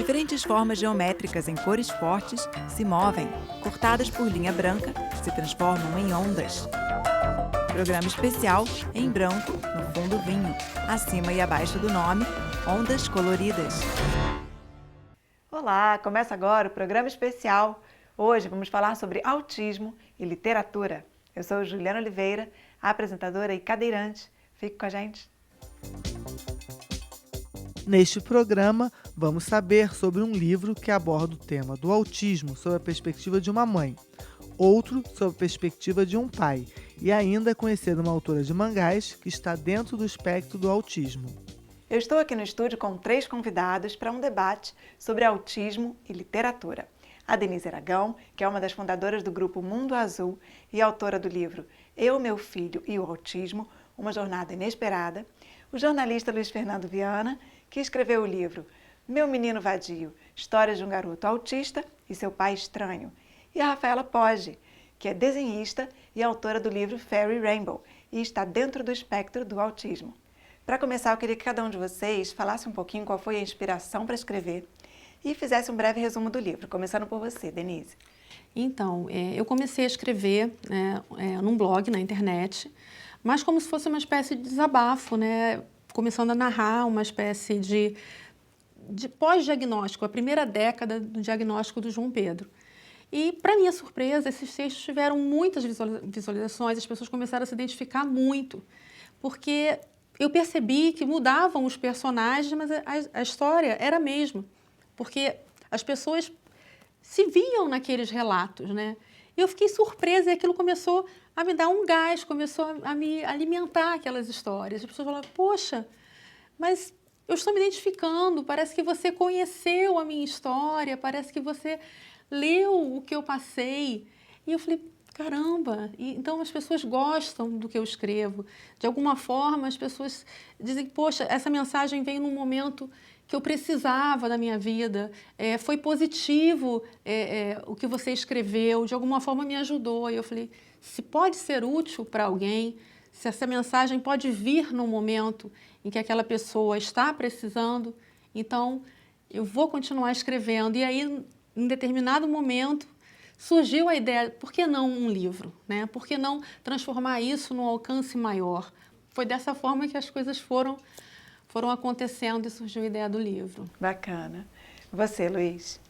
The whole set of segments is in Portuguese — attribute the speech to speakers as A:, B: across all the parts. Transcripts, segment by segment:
A: Diferentes formas geométricas em cores fortes se movem, cortadas por linha branca, se transformam em ondas. Programa especial em branco, no fundo vinho, acima e abaixo do nome, Ondas Coloridas. Olá, começa agora o programa especial. Hoje vamos falar sobre autismo e literatura. Eu sou Juliana Oliveira, apresentadora e cadeirante. Fique com a gente.
B: Neste programa, vamos saber sobre um livro que aborda o tema do autismo sob a perspectiva de uma mãe, outro sob a perspectiva de um pai, e ainda conhecer uma autora de mangás que está dentro do espectro do autismo.
A: Eu estou aqui no estúdio com 3 convidados para um debate sobre autismo e literatura. A Denise Aragão, que é uma das fundadoras do grupo Mundo Azul e autora do livro Eu, Meu Filho e o Autismo, uma jornada inesperada. O jornalista Luiz Fernando Viana, que escreveu o livro Meu Menino Vadio, Histórias de um Garoto Autista e Seu Pai Estranho. E a Rafaela Poggi, que é desenhista e autora do livro Fairy Rainbow e está dentro do espectro do autismo. Para começar, eu queria que cada um de vocês falasse um pouquinho qual foi a inspiração para escrever e fizesse um breve resumo do livro, começando por você, Denise.
C: Então, eu comecei a escrever num blog na internet, mas como se fosse uma espécie de desabafo, né? Começando a narrar uma espécie de pós-diagnóstico, a primeira década do diagnóstico do João Pedro. E, para minha surpresa, esses textos tiveram muitas visualizações, as pessoas começaram a se identificar muito, porque eu percebi que mudavam os personagens, mas a história era a mesma, porque as pessoas se viam naqueles relatos, né? E eu fiquei surpresa e aquilo começou a me dar um gás, começou a me alimentar aquelas histórias. As pessoas falavam, poxa, mas eu estou me identificando, parece que você conheceu a minha história, parece que você leu o que eu passei. E eu falei, caramba, então as pessoas gostam do que eu escrevo. De alguma forma, as pessoas dizem, poxa, essa mensagem veio num momento que eu precisava da minha vida, foi positivo o que você escreveu, de alguma forma me ajudou. E eu falei, se pode ser útil para alguém, se essa mensagem pode vir num momento em que aquela pessoa está precisando, então eu vou continuar escrevendo. E aí, em determinado momento, surgiu a ideia, por que não um livro, né? Por que não transformar isso num alcance maior? Foi dessa forma que as coisas foram acontecendo e surgiu a ideia do livro.
A: Bacana. Você, Luiz?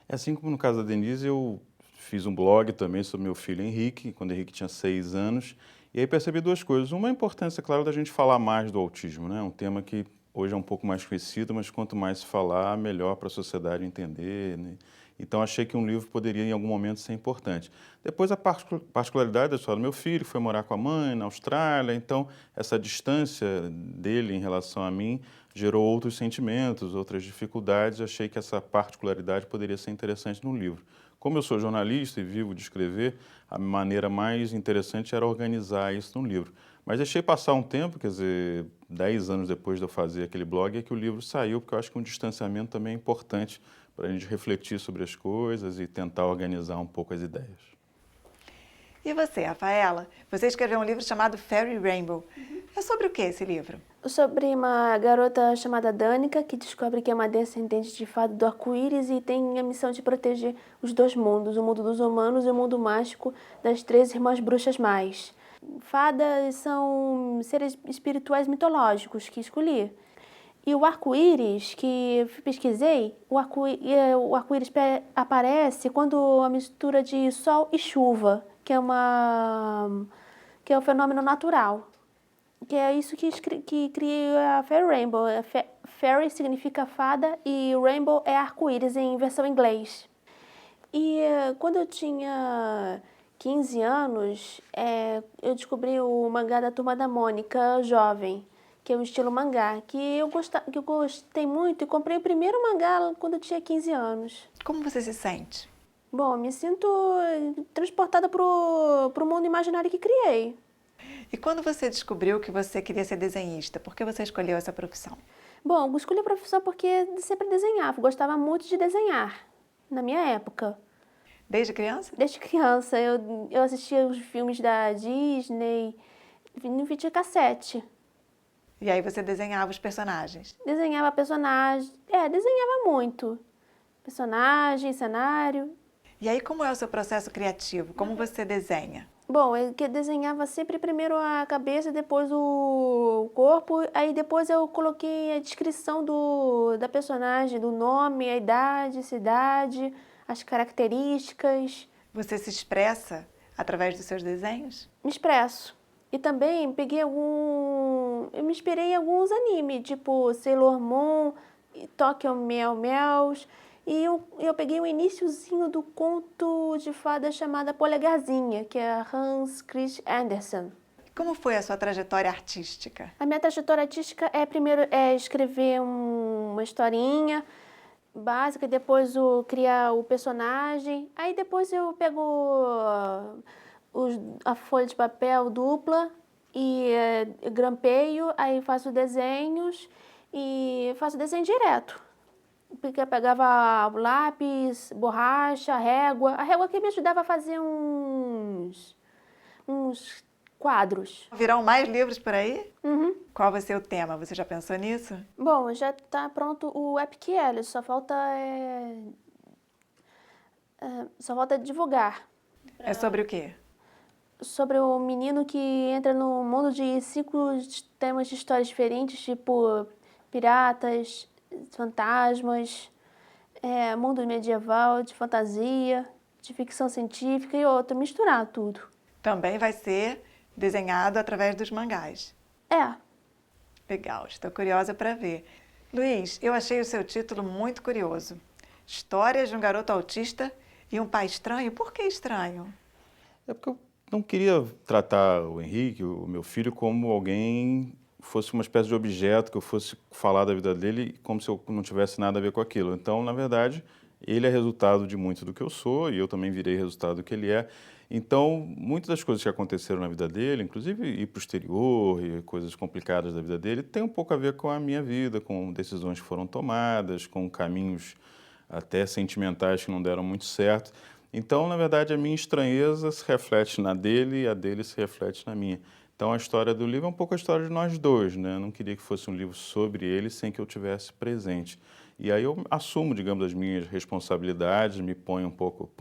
D: Assim como no caso da Denise, eu fiz um blog também sobre meu filho Henrique, quando o Henrique tinha 6 anos, e aí percebi 2 coisas. Uma, a importância, claro, da gente falar mais do autismo, né? Um tema que hoje é um pouco mais conhecido, mas quanto mais se falar, melhor para a sociedade entender, né? Então, achei que um livro poderia, em algum momento, ser importante. Depois, a particularidade da história do meu filho, foi morar com a mãe na Austrália, então, essa distância dele em relação a mim gerou outros sentimentos, outras dificuldades. Achei que essa particularidade poderia ser interessante no livro. Como eu sou jornalista e vivo de escrever, a maneira mais interessante era organizar isso no livro. Mas deixei passar um tempo, quer dizer, 10 anos depois de eu fazer aquele blog, é que o livro saiu, porque eu acho que um distanciamento também é importante para a gente refletir sobre as coisas e tentar organizar um pouco as ideias.
A: E você, Rafaela? Você escreveu um livro chamado Fairy Rainbow. É sobre o que esse livro?
E: Sobre uma garota chamada Danica, que descobre que é uma descendente de fada do arco-íris e tem a missão de proteger os 2 mundos, o mundo dos humanos e o mundo mágico das 3 irmãs bruxas mais. Fadas são seres espirituais mitológicos que escolhi. E o arco-íris, que pesquisei, o arco-íris aparece quando a mistura de sol e chuva, que é um fenômeno natural. Que é isso que cria a Fairy Rainbow. Fairy significa fada e Rainbow é arco-íris em versão inglês. E quando eu tinha 15 anos, eu descobri o mangá da Turma da Mônica, jovem, que é o estilo mangá, que eu gostei muito e comprei o primeiro mangá quando eu tinha 15 anos.
A: Como você se sente?
E: Bom, me sinto transportada pro mundo imaginário que criei.
A: E quando você descobriu que você queria ser desenhista, por que você escolheu essa profissão?
E: Bom, eu escolhi a profissão porque sempre desenhava, gostava muito de desenhar, na minha época.
A: Desde criança?
E: Desde criança, eu assistia os filmes da Disney no videocassete.
A: E aí você desenhava os personagens?
E: Desenhava personagens, desenhava muito. personagem, cenário.
A: E aí, como é o seu processo criativo? Como você desenha?
E: Bom, eu que desenhava sempre primeiro a cabeça, depois o corpo, aí depois eu coloquei a descrição da personagem, do nome, a idade, cidade, as características.
A: Você se expressa através dos seus desenhos?
E: Me expresso. E também eu me inspirei em alguns animes, tipo Sailor Moon, Tokyo Meow Meows. E eu peguei o iniciozinho do conto de fada chamada Polegarzinha, que é Hans Christian Andersen.
A: Como foi a sua trajetória artística?
E: A minha trajetória artística primeiro escrever uma historinha básica, depois criar o personagem. Aí depois eu pego a folha de papel dupla e grampeio, aí faço desenhos e faço desenho direto. Porque eu pegava o lápis, borracha, a régua que me ajudava a fazer uns quadros.
A: Virão mais livros por aí?
E: Uhum.
A: Qual vai ser o tema? Você já pensou nisso?
E: Bom, já está pronto o Epic Alice, só falta divulgar.
A: É sobre o quê?
E: Sobre o menino que entra no mundo de 5 temas de histórias diferentes, tipo piratas, fantasmas, mundo medieval, de fantasia, de ficção científica e outro, misturar tudo.
A: Também vai ser desenhado através dos mangás.
E: É.
A: Legal, estou curiosa para ver. Luiz, eu achei o seu título muito curioso. Histórias de um garoto autista e um pai estranho. Por que estranho?
D: É porque eu não queria tratar o Henrique, o meu filho, como alguém fosse uma espécie de objeto, que eu fosse falar da vida dele como se eu não tivesse nada a ver com aquilo. Então, na verdade, ele é resultado de muito do que eu sou e eu também virei resultado do que ele é. Então, muitas das coisas que aconteceram na vida dele, inclusive ir para o exterior e coisas complicadas da vida dele, tem um pouco a ver com a minha vida, com decisões que foram tomadas, com caminhos até sentimentais que não deram muito certo. Então, na verdade, a minha estranheza se reflete na dele e a dele se reflete na minha. Então, a história do livro é um pouco a história de nós dois, né? Eu não queria que fosse um livro sobre ele sem que eu tivesse presente. E aí eu assumo, digamos, as minhas responsabilidades, me ponho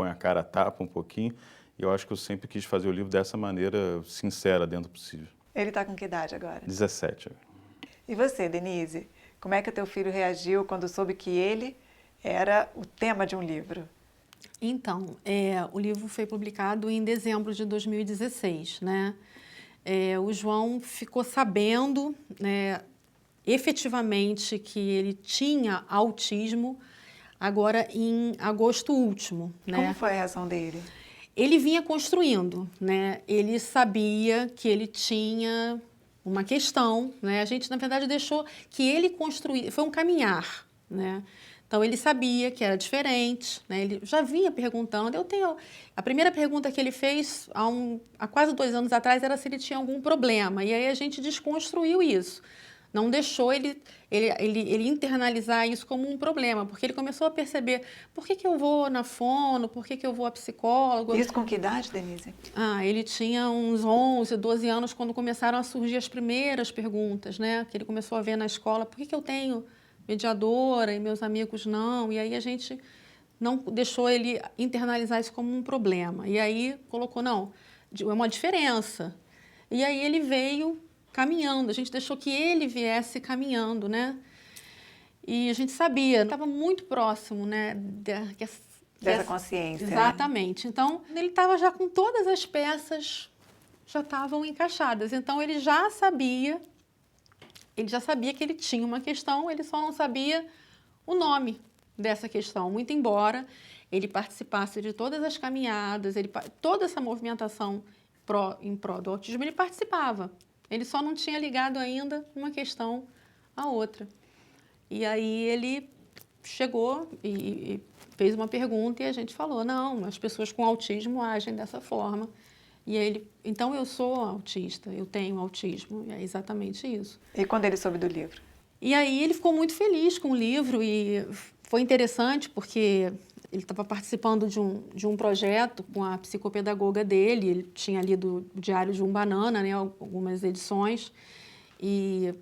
D: a cara a tapa um pouquinho, e eu acho que eu sempre quis fazer o livro dessa maneira sincera, dentro do possível.
A: Ele está com que idade agora?
D: 17.
A: E você, Denise? Como é que o teu filho reagiu quando soube que ele era o tema de um livro?
C: Então, o livro foi publicado em dezembro de 2016, né? O João ficou sabendo, né, efetivamente que ele tinha autismo agora em agosto último, né?
A: Como foi a reação dele?
C: Ele vinha construindo, né? Ele sabia que ele tinha uma questão, né? A gente, na verdade, deixou que ele construir, foi um caminhar, né? Então, ele sabia que era diferente, né? Ele já vinha perguntando. A primeira pergunta que ele fez há quase 2 anos atrás era se ele tinha algum problema. E aí a gente desconstruiu isso. Não deixou ele internalizar isso como um problema, porque ele começou a perceber por que eu vou na fono, por que eu vou a psicólogo.
A: Isso com que idade, Denise?
C: Ele tinha uns 11, 12 anos quando começaram a surgir as primeiras perguntas, né? Que ele começou a ver na escola, por que eu tenho mediadora e meus amigos não? E aí a gente não deixou ele internalizar isso como um problema. E aí colocou, não, é uma diferença. E aí ele veio caminhando, a gente deixou que ele viesse caminhando, né? E a gente sabia, estava muito próximo, né?
A: Dessa consciência.
C: Exatamente. Né? Então, ele estava já com todas as peças, já estavam encaixadas. Então, ele já sabia que ele tinha uma questão, ele só não sabia o nome dessa questão, muito embora ele participasse de todas as caminhadas, toda essa movimentação em prol do autismo, ele participava. Ele só não tinha ligado ainda uma questão à outra. E aí ele chegou e fez uma pergunta e a gente falou, não, as pessoas com autismo agem dessa forma. E ele, então eu sou autista, eu tenho autismo, e é exatamente isso.
A: E quando ele soube do livro?
C: E aí ele ficou muito feliz com o livro e foi interessante porque ele estava participando de um projeto com a psicopedagoga dele, ele tinha lido o Diário de um Banana, né, algumas edições, e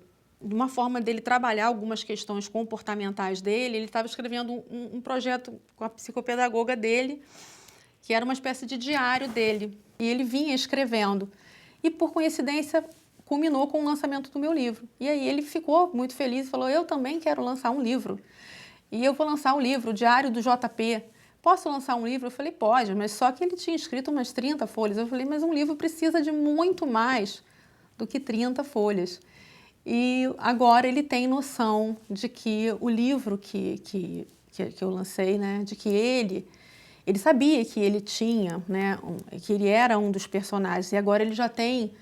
C: de uma forma dele trabalhar algumas questões comportamentais dele, ele estava escrevendo um projeto com a psicopedagoga dele, que era uma espécie de diário dele. E ele vinha escrevendo. E, por coincidência, culminou com o lançamento do meu livro. E aí ele ficou muito feliz e falou, eu também quero lançar um livro. E eu vou lançar o livro, o Diário do JP. Posso lançar um livro? Eu falei, pode, mas só que ele tinha escrito umas 30 folhas. Eu falei, mas um livro precisa de muito mais do que 30 folhas. E agora ele tem noção de que o livro que eu lancei, né, de que ele sabia que ele tinha, né, que ele era um dos personagens, e agora ele já tem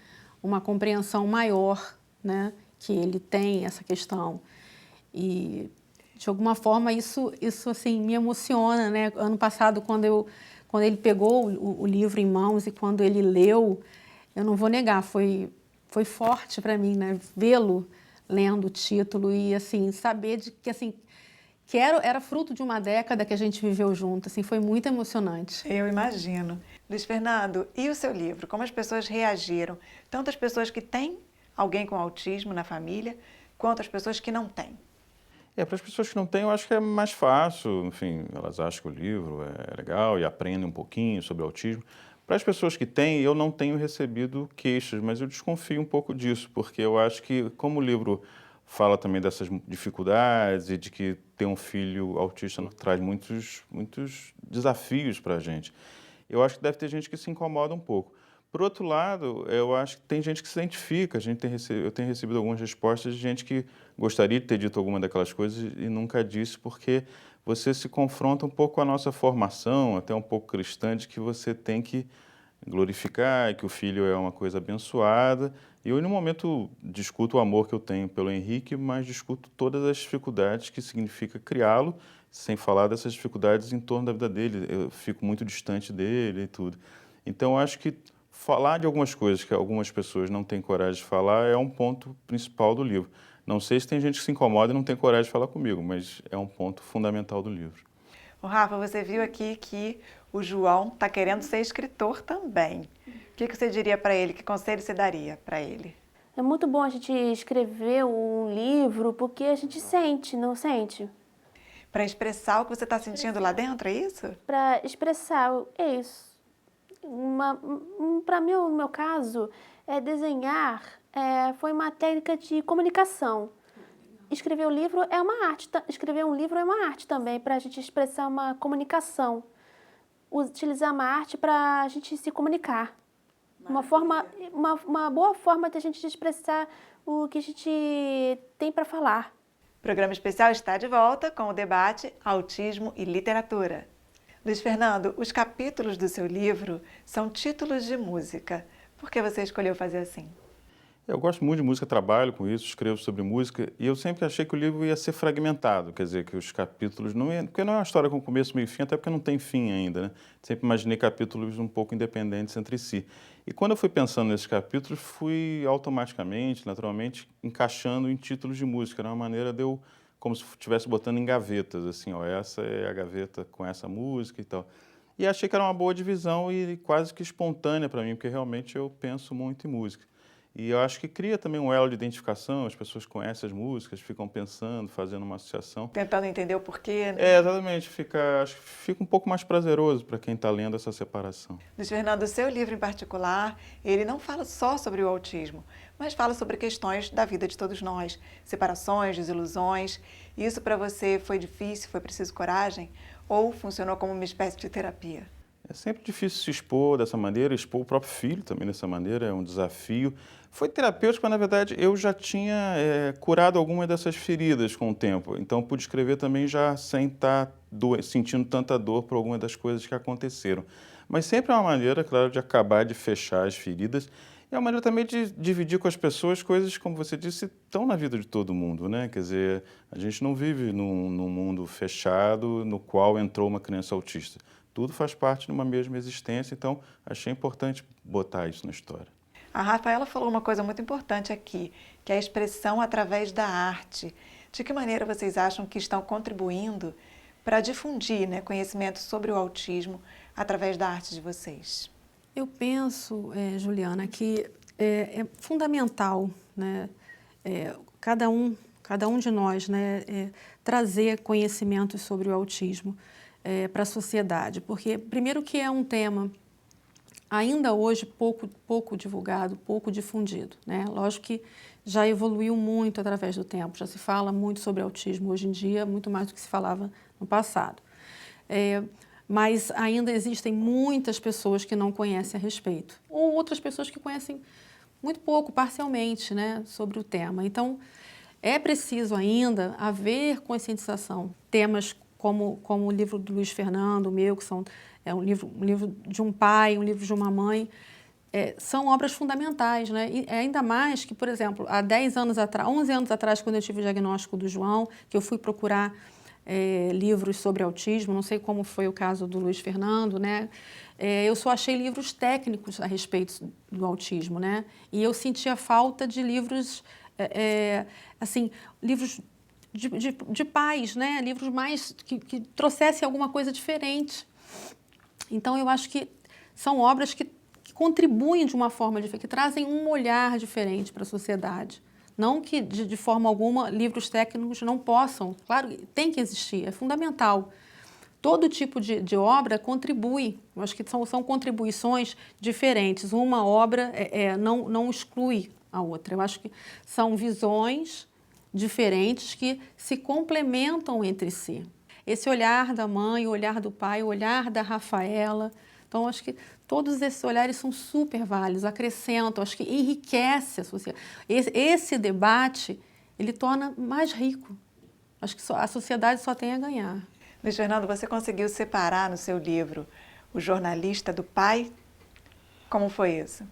C: uma compreensão maior, né, que ele tem essa questão. E, de alguma forma, isso assim, me emociona, né? Ano passado, quando ele pegou o livro em mãos e quando ele leu, eu não vou negar, foi forte para mim, né? Vê-lo lendo o título e, assim, saber de que, assim, que era fruto de uma década que a gente viveu junto, assim, foi muito emocionante.
A: Eu imagino. Luiz Fernando, e o seu livro? Como as pessoas reagiram? Tanto as pessoas que têm alguém com autismo na família, quanto as pessoas que não têm.
D: Para as pessoas que não têm, eu acho que é mais fácil, enfim, elas acham que o livro é legal e aprendem um pouquinho sobre autismo. Para as pessoas que têm, eu não tenho recebido queixas, mas eu desconfio um pouco disso, porque eu acho que, como o livro fala também dessas dificuldades e de que ter um filho autista traz muitos desafios para a gente, eu acho que deve ter gente que se incomoda um pouco. Por outro lado, eu acho que tem gente que se identifica. Eu tenho recebido algumas respostas de gente que gostaria de ter dito alguma daquelas coisas e nunca disse, porque você se confronta um pouco com a nossa formação, até um pouco cristã, de que você tem que glorificar, que o filho é uma coisa abençoada. E eu, no momento, discuto o amor que eu tenho pelo Henrique, mas discuto todas as dificuldades que significa criá-lo, sem falar dessas dificuldades em torno da vida dele. Eu fico muito distante dele e tudo. Então, eu acho que falar de algumas coisas que algumas pessoas não têm coragem de falar é um ponto principal do livro. Não sei se tem gente que se incomoda e não tem coragem de falar comigo, mas é um ponto fundamental do livro.
A: O Rafa, você viu aqui que o João está querendo ser escritor também. O que você diria para ele? Que conselho você daria para ele?
E: É muito bom a gente escrever um livro porque a gente sente, não sente?
A: Para expressar o que você está sentindo lá dentro, é isso?
E: Para expressar, é isso. Para mim, no meu caso, desenhar foi uma técnica de comunicação. Escrever um livro é uma arte. Escrever um livro é uma arte também, para a gente expressar uma comunicação. Utilizar uma arte para a gente se comunicar. Uma boa forma de a gente expressar o que a gente tem para falar.
A: O programa especial está de volta com o debate Autismo e Literatura. Luiz Fernando, os capítulos do seu livro são títulos de música. Por que você escolheu fazer assim?
D: Eu gosto muito de música, trabalho com isso, escrevo sobre música, e eu sempre achei que o livro ia ser fragmentado, quer dizer, que os capítulos não iam... Porque não é uma história com começo, meio e fim, até porque não tem fim ainda, né? Sempre imaginei capítulos um pouco independentes entre si. E quando eu fui pensando nesses capítulos, fui automaticamente, naturalmente, encaixando em títulos de música. Era uma maneira de eu, como se estivesse botando em gavetas, assim, ó, essa é a gaveta com essa música e tal. E achei que era uma boa divisão e quase que espontânea para mim, porque realmente eu penso muito em música. E eu acho que cria também um elo de identificação, as pessoas conhecem as músicas, ficam pensando, fazendo uma associação.
A: Tentando entender o porquê, né?
D: Exatamente, acho que fica um pouco mais prazeroso para quem está lendo essa separação.
A: Luiz Fernando, o seu livro em particular, ele não fala só sobre o autismo, mas fala sobre questões da vida de todos nós, separações, desilusões. Isso para você foi difícil, foi preciso coragem ou funcionou como uma espécie de terapia?
D: É sempre difícil se expor dessa maneira, expor o próprio filho também dessa maneira, é um desafio. Foi terapêutico, mas na verdade eu já tinha curado algumas dessas feridas com o tempo, então pude escrever também já sem estar sentindo tanta dor por algumas das coisas que aconteceram. Mas sempre é uma maneira, claro, de acabar de fechar as feridas e é uma maneira também de dividir com as pessoas coisas, como você disse, estão na vida de todo mundo, né? Quer dizer, a gente não vive num mundo fechado no qual entrou uma criança autista. Tudo faz parte de uma mesma existência, então achei importante botar isso na história.
A: A Rafaela falou uma coisa muito importante aqui, que é a expressão através da arte. De que maneira vocês acham que estão contribuindo para difundir, né, conhecimento sobre o autismo através da arte de vocês?
C: Eu penso, Juliana, que é fundamental, né, cada um de nós, né, trazer conhecimentos sobre o autismo para a sociedade, porque primeiro que é um tema ainda hoje pouco divulgado, pouco difundido, né? Lógico que já evoluiu muito através do tempo, já se fala muito sobre autismo hoje em dia, muito mais do que se falava no passado. Mas ainda existem muitas pessoas que não conhecem a respeito, ou outras pessoas que conhecem muito pouco, parcialmente, né, sobre o tema. Então, é preciso ainda haver conscientização. Temas como o livro do Luiz Fernando, o meu, que são um livro de um pai, um livro de uma mãe, são obras fundamentais, né? E ainda mais que, por exemplo, há 11 anos atrás, quando eu tive o diagnóstico do João, que eu fui procurar livros sobre autismo, não sei como foi o caso do Luiz Fernando, né? Eu só achei livros técnicos a respeito do autismo, né? E eu sentia falta de livros, assim, livros de pais, né? Livros mais que trouxessem alguma coisa diferente. Então, eu acho que são obras que contribuem de uma forma diferente, que trazem um olhar diferente para a sociedade. Não que, de forma alguma, livros técnicos não possam. Claro, tem que existir, é fundamental. Todo tipo de obra contribui. Eu acho que são contribuições diferentes. Uma obra não exclui a outra. Eu acho que são visões diferentes que se complementam entre si. Esse olhar da mãe, o olhar do pai, o olhar da Rafaela. Então, acho que todos esses olhares são super válidos, acrescentam, acho que enriquece a sociedade. Esse debate, ele torna mais rico. Acho que a sociedade só tem a ganhar.
A: Luiz Fernando, você conseguiu separar no seu livro o jornalista do pai? Como foi isso?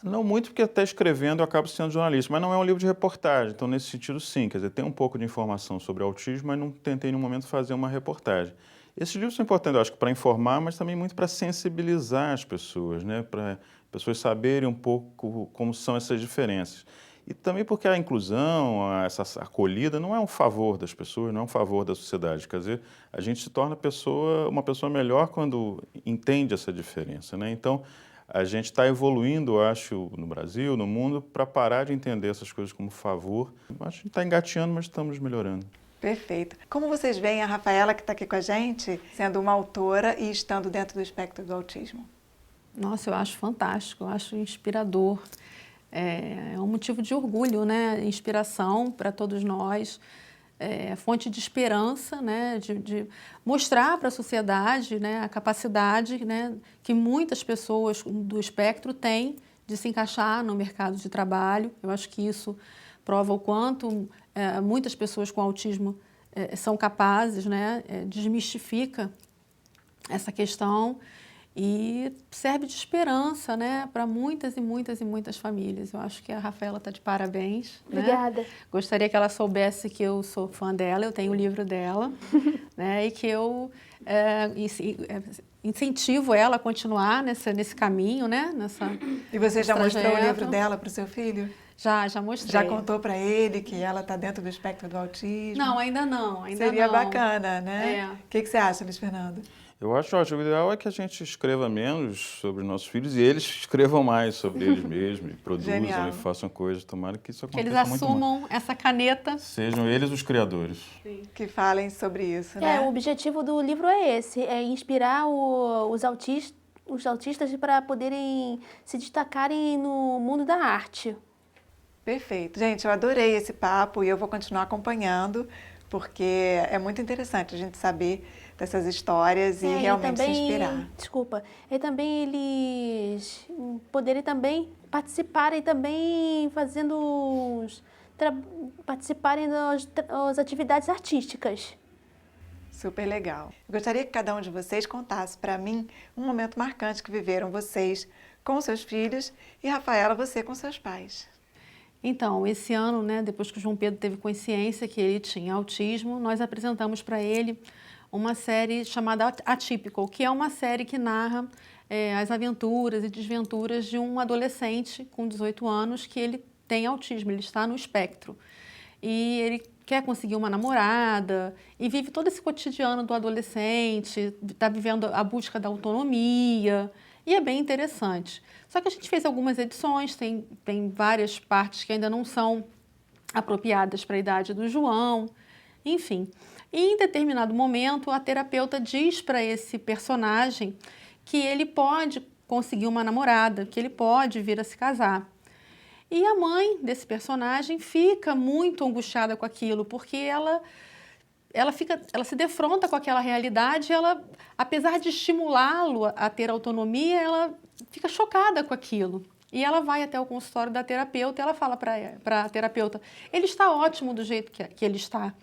D: Não muito, porque até escrevendo eu acabo sendo jornalista, mas não é um livro de reportagem, então nesse sentido sim, quer dizer, tem um pouco de informação sobre autismo, mas não tentei em nenhum momento fazer uma reportagem. Esses livros são importantes, eu acho que para informar, mas também muito para sensibilizar as pessoas, né? Para pessoas saberem um pouco como são essas diferenças. E também porque a inclusão, essa acolhida, não é um favor das pessoas, não é um favor da sociedade. Quer dizer, a gente se torna uma pessoa melhor quando entende essa diferença, né? Então, a gente está evoluindo, eu acho, no Brasil, no mundo, para parar de entender essas coisas como favor. Acho que a gente está engateando, mas estamos melhorando.
A: Perfeito. Como vocês veem a Rafaela, que está aqui com a gente, sendo uma autora e estando dentro do espectro do autismo?
C: Nossa, eu acho fantástico, eu acho inspirador. É um motivo de orgulho, né? Inspiração para todos nós. Fonte de esperança, né? De mostrar para a sociedade, né? A capacidade, né? Que muitas pessoas do espectro têm de se encaixar no mercado de trabalho. Eu acho que isso prova o quanto muitas pessoas com autismo são capazes, né? Desmistifica essa questão e serve de esperança, né, para muitas e muitas e muitas famílias. Eu acho que a Rafaela está de parabéns.
E: Obrigada.
C: Né? Gostaria que ela soubesse que eu sou fã dela, eu tenho o livro dela, né, e que eu incentivo ela a continuar nesse caminho, né,
A: E você já mostrou o
C: trajeto.
A: livro dela para o seu filho?
C: Já mostrei.
A: Já contou para ele que ela está dentro do espectro do autismo?
C: Não, ainda não.
A: Seria bacana, né? O que você acha, Luiz Fernando?
D: Eu acho ótimo. O ideal é que a gente escreva menos sobre os nossos filhos e eles escrevam mais sobre eles mesmos, e produzam
A: Genial.
D: e façam coisas. Tomara que isso
C: Que
D: aconteça
C: eles
D: muito mais.
C: assumam essa caneta.
D: Sejam eles os criadores.
A: Que falem sobre isso, né?
E: O objetivo do livro é esse, é inspirar os autistas para poderem se destacarem no mundo da arte.
A: Perfeito. Gente, eu adorei esse papo e eu vou continuar acompanhando, porque é muito interessante a gente saber dessas histórias e realmente se inspirar.
E: Desculpa. E também eles poderem também participarem também participarem das atividades artísticas.
A: Super legal. Eu gostaria que cada um de vocês contasse para mim um momento marcante que viveram vocês com seus filhos e, Rafaela, você com seus pais.
C: Então, esse ano, né, depois que o João Pedro teve consciência que ele tinha autismo, nós apresentamos para ele uma série chamada Atypical, que é uma série que narra as aventuras e desventuras de um adolescente com 18 anos que ele tem autismo, ele está no espectro. E ele quer conseguir uma namorada e vive todo esse cotidiano do adolescente, está vivendo a busca da autonomia, e é bem interessante. Só que a gente fez algumas edições, tem várias partes que ainda não são apropriadas para a idade do João, enfim. E em determinado momento, a terapeuta diz para esse personagem que ele pode conseguir uma namorada, que ele pode vir a se casar. E a mãe desse personagem fica muito angustiada com aquilo, porque ela se defronta com aquela realidade, ela, apesar de estimulá-lo a ter autonomia, ela fica chocada com aquilo. E ela vai até o consultório da terapeuta e ela fala para a terapeuta: ele está ótimo do jeito que ele está.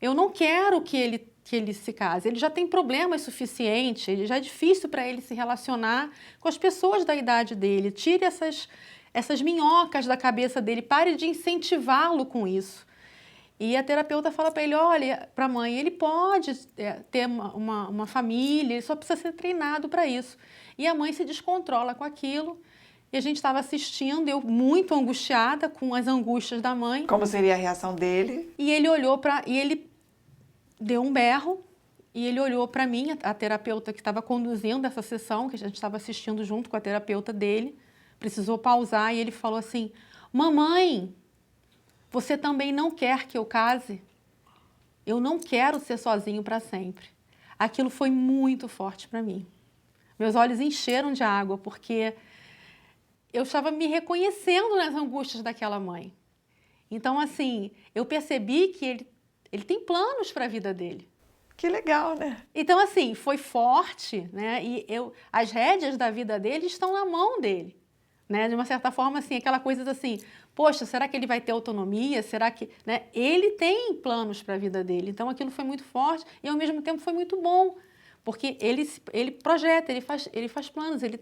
C: Eu não quero que ele se case. Ele já tem problemas suficientes, ele já é difícil para ele se relacionar com as pessoas da idade dele. Tire essas minhocas da cabeça dele, pare de incentivá-lo com isso. E a terapeuta fala para ele: olha, para a mãe, ele pode ter uma família, ele só precisa ser treinado para isso. E a mãe se descontrola com aquilo. E a gente estava assistindo, eu muito angustiada com as angústias da mãe.
A: Como seria a reação dele?
C: E ele ele deu um berro e ele olhou para mim, a terapeuta que estava conduzindo essa sessão, que a gente estava assistindo junto com a terapeuta dele, precisou pausar e ele falou assim: mamãe, você também não quer que eu case? Eu não quero ser sozinho para sempre. Aquilo foi muito forte para mim. Meus olhos encheram de água, porque eu estava me reconhecendo nas angústias daquela mãe. Então, assim, eu percebi que ele tem planos para a vida dele.
A: Que legal, né?
C: Então, assim, foi forte, né? E as rédeas da vida dele estão na mão dele, né? De uma certa forma, assim, aquela coisa assim: poxa, será que ele vai ter autonomia? Será que, né? Ele tem planos para a vida dele. Então, aquilo foi muito forte e, ao mesmo tempo, foi muito bom, porque ele projeta, ele faz planos, ele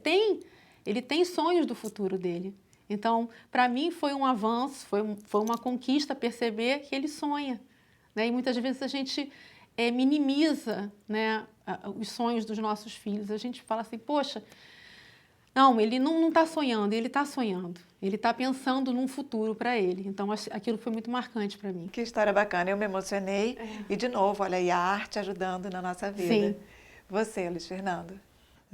C: tem sonhos do futuro dele. Então, para mim, foi um avanço, foi uma conquista perceber que ele sonha, né? E muitas vezes a gente minimiza, né, os sonhos dos nossos filhos. A gente fala assim: poxa, não, ele não está sonhando, ele está sonhando. Ele está pensando num futuro para ele. Então, aquilo foi muito marcante para mim.
A: Que história bacana. Eu me emocionei. E, de novo, olha aí a arte ajudando na nossa vida.
C: Sim.
A: Você, Luiz Fernando?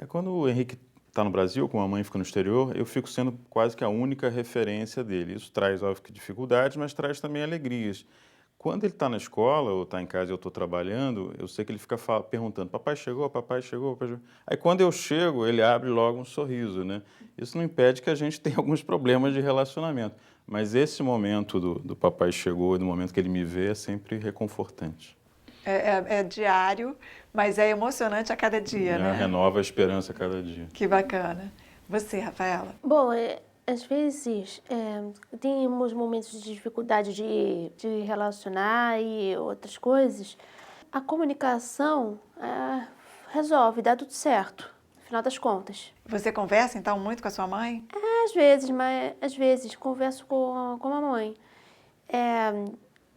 D: Quando o Henrique está no Brasil, como a mãe fica no exterior, eu fico sendo quase que a única referência dele. Isso traz, óbvio, dificuldades, mas traz também alegrias. Quando ele está na escola ou está em casa e eu estou trabalhando, eu sei que ele fica perguntando: papai chegou, papai chegou, papai chegou. Aí quando eu chego, ele abre logo um sorriso, né? Isso não impede que a gente tenha alguns problemas de relacionamento, mas esse momento do papai chegou e do momento que ele me vê é sempre reconfortante.
A: É diário, mas é emocionante a cada dia, né?
D: Renova a esperança a cada dia.
A: Que bacana. Você, Rafaela?
E: Bom, às vezes temos momentos de dificuldade de relacionar e outras coisas. A comunicação resolve, dá tudo certo, no final das contas.
A: Você conversa, então, muito com a sua mãe?
E: Às vezes converso com a mãe.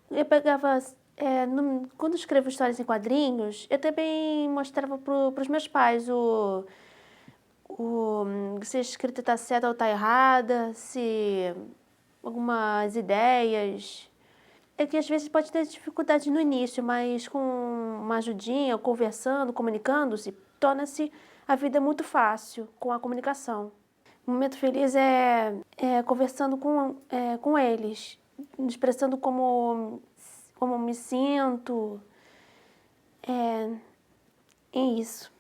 E: Eu pegava... quando escrevo histórias em quadrinhos, eu também mostrava para os meus pais se a escrita está certa ou está errada, se algumas ideias. É que às vezes pode ter dificuldade no início, mas com uma ajudinha, conversando, comunicando-se, torna-se a vida muito fácil com a comunicação. O momento feliz é conversando com eles, expressando como me sinto. É isso.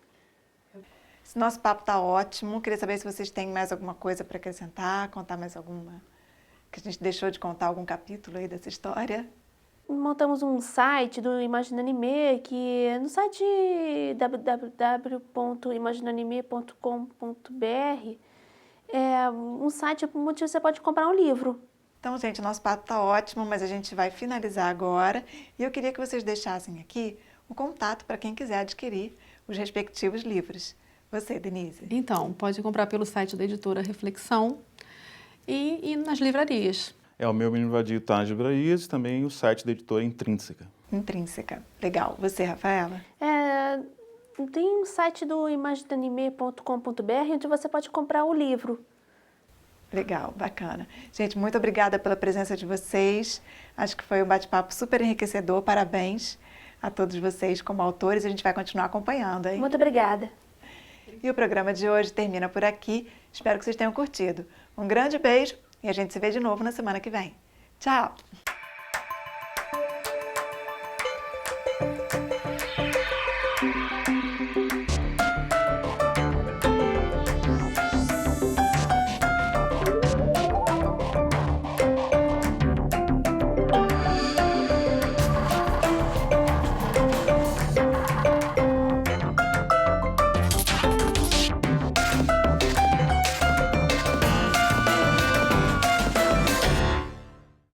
A: Esse nosso papo está ótimo. Queria saber se vocês têm mais alguma coisa para acrescentar, contar mais alguma, que a gente deixou de contar algum capítulo aí dessa história.
E: Montamos um site do Imaginanime, que no site www.imaginanime.com.br é um site onde você pode comprar um livro.
A: Então, gente, nosso papo está ótimo, mas a gente vai finalizar agora. E eu queria que vocês deixassem aqui o contato para quem quiser adquirir os respectivos livros. Você, Denise?
C: Então, pode comprar pelo site da editora Reflexão e nas livrarias.
D: O meu Menino Vadio está nas livrarias e também o site da editora Intrínseca.
A: Intrínseca. Legal. Você, Rafaela?
E: Tem um site do imaginanime.com.br onde você pode comprar o livro.
A: Legal, bacana. Gente, muito obrigada pela presença de vocês. Acho que foi um bate-papo super enriquecedor. Parabéns a todos vocês como autores. A gente vai continuar acompanhando, hein?
E: Muito obrigada.
A: E o programa de hoje termina por aqui. Espero que vocês tenham curtido. Um grande beijo e a gente se vê de novo na semana que vem. Tchau!